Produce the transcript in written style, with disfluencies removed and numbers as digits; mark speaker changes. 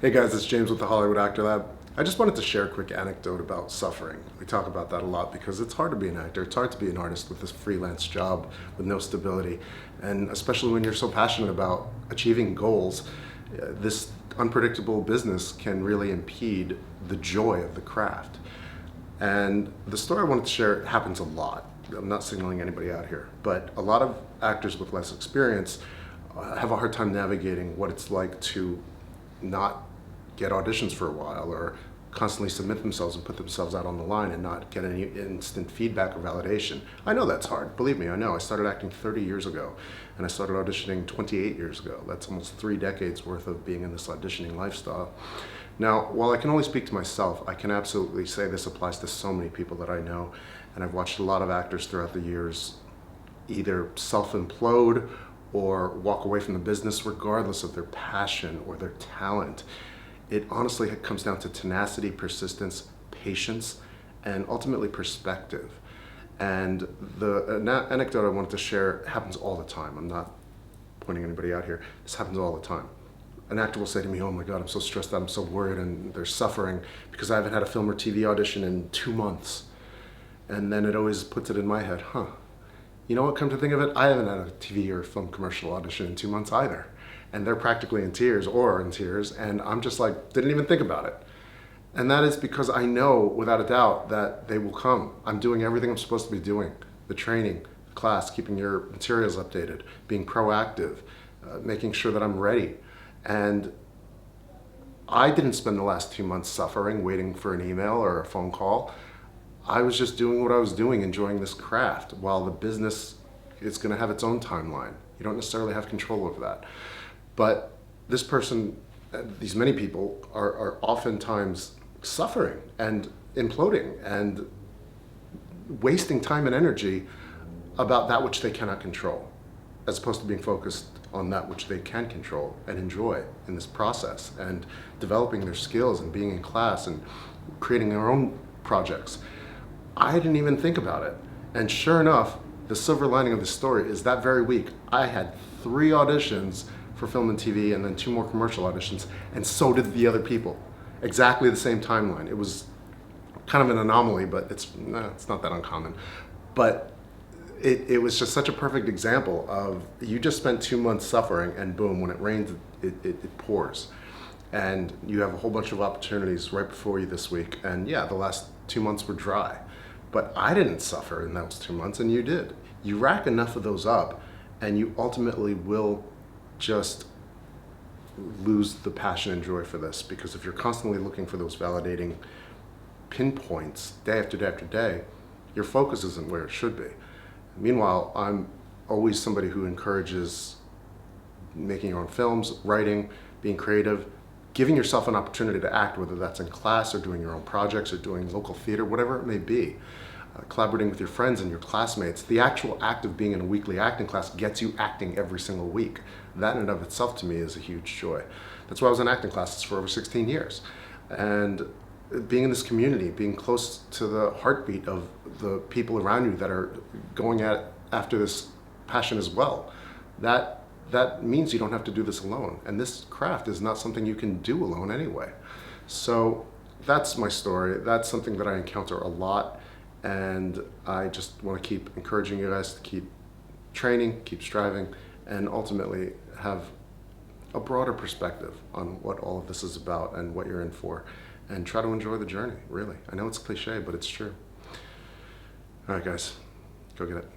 Speaker 1: Hey guys, it's James with the Hollywood Actor Lab. I just wanted to share a quick anecdote about suffering. We talk about that a lot because it's hard to be an actor. It's hard to be an artist with this freelance job with no stability. And especially when you're so passionate about achieving goals, this unpredictable business can really impede the joy of the craft. And the story I wanted to share happens a lot. I'm not signaling anybody out here, but a lot of actors with less experience have a hard time navigating what it's like to not get auditions for a while, or constantly submit themselves and put themselves out on the line and not get any instant feedback or validation. I know that's hard. Believe me, I know. I started acting 30 years ago, and I started auditioning 28 years ago. That's almost 3 decades worth of being in this auditioning lifestyle. Now, while I can only speak to myself, I can absolutely say this applies to so many people that I know, and I've watched a lot of actors throughout the years either self-implode or walk away from the business regardless of their passion or their talent. It honestly comes down to tenacity, persistence, patience, and ultimately perspective. And the anecdote I wanted to share happens all the time. I'm not pointing anybody out here. This happens all the time. An actor will say to me, "Oh my God, I'm so stressed out, I'm so worried," and they're suffering because I haven't had a film or TV audition in 2 months. And then it always puts it in my head, you know what, come to think of it, I haven't had a TV or film commercial audition in 2 months either. And they're practically in tears or are in tears, and I'm just like, didn't even think about it. And that is because I know without a doubt that they will come. I'm doing everything I'm supposed to be doing. The training, the class, keeping your materials updated, being proactive, making sure that I'm ready. And I didn't spend the last 2 months suffering, waiting for an email or a phone call. I was just doing what I was doing, enjoying this craft, while the business is going to have its own timeline. You don't necessarily have control over that. But this person, these many people, are oftentimes suffering and imploding and wasting time and energy about that which they cannot control, as opposed to being focused on that which they can control and enjoy in this process, and developing their skills and being in class and creating their own projects. I didn't even think about it. And sure enough, the silver lining of the story is that very week, I had 3 auditions for film and TV, and then 2 more commercial auditions, and so did the other people. Exactly the same timeline. It was kind of an anomaly, but it's not that uncommon. But it was just such a perfect example of, you just spent 2 months suffering, and boom, when it rains, it pours. And you have a whole bunch of opportunities right before you this week. And yeah, the last 2 months were dry. But I didn't suffer in those 2 months, and you did. You rack enough of those up, and you ultimately will just lose the passion and joy for this, because if you're constantly looking for those validating pinpoints day after day after day, your focus isn't where it should be. Meanwhile, I'm always somebody who encourages making your own films, writing, being creative, giving yourself an opportunity to act, whether that's in class or doing your own projects or doing local theater, whatever it may be. Collaborating with your friends and your classmates. The actual act of being in a weekly acting class gets you acting every single week. That in and of itself to me is a huge joy. That's why I was in acting classes for over 16 years. And being in this community, being close to the heartbeat of the people around you that are going after this passion as well, that means you don't have to do this alone. And this craft is not something you can do alone anyway. So that's my story. That's something that I encounter a lot. And I just want to keep encouraging you guys to keep training, keep striving, and ultimately have a broader perspective on what all of this is about and what you're in for. And try to enjoy the journey, really. I know it's cliche, but it's true. All right, guys, go get it.